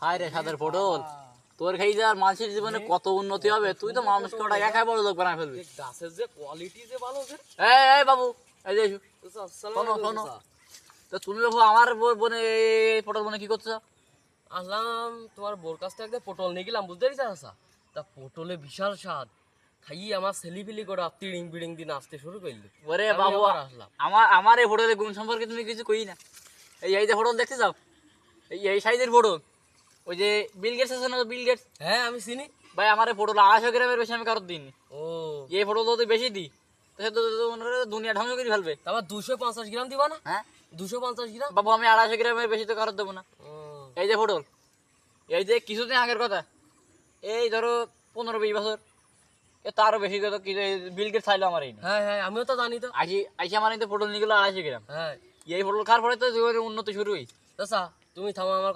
হায় রে সাদের পটল, তোর খাই যে আর মানুষের জীবনে কত উন্নতি হবে, তুই তো মানুষকে ওটা একাই বড় লোক বানায় ফেলবি। গাছের যে কোয়ালিটি যে ভালো যে। এই বাবু, এই যে এসো। শোনো শোনো, তো তুমি বাবু আমার বোনে এই পটল বনে কি করছো? আসলাম তোমার বোর কাছ থেকে একটা পটল নিয়ে গেলাম, বুঝতে পারছিস? তা পটলে বিশাল স্বাদ, খাইয়ে আমার ছেলিপিলি করে তিড়িং বিড়িং দিন আসতে শুরু করলি। ওরে আমি বাবু, আবার আসলাম। আমার এই পটলের গুণ সম্পর্কে তুমি কিছু কই না। এই যে পটল দেখতে যাও, এই সাইজের পটল, ওই যে বিল গেটস আছে না, বিল গেটস, হ্যাঁ আমি চিনি ভাই আমার এই পটল 250 গ্রামের বেশি আমি কারোর দিইনি। ও। এই পটল যদি বেশি দিই তো সে তো মনে করে দুনিয়া ধ্বংস করে ফেলবে। তারপর 250 গ্রাম দিবা না? হ্যাঁ 250 গ্রাম। বাবু, আমি 250 গ্রামের বেশি তো কারোর দেবো না। ও, এই যে পটল, এই যে কিছুদিন আগের কথা, এই ধরো 15-20 বছর, এ তারও বেশি কথা, কি বিল গেটস চাইলো আমার এই হ্যাঁ হ্যাঁ আমিও তো জানি তো। আইসি আমার এই পটল নিয়ে গেলো 250 গ্রাম। হ্যাঁ এই পটল খাওয়ার পরে তো জীবনের উন্নতি শুরু হয়েছে। চাচা তুমি থামো, আমার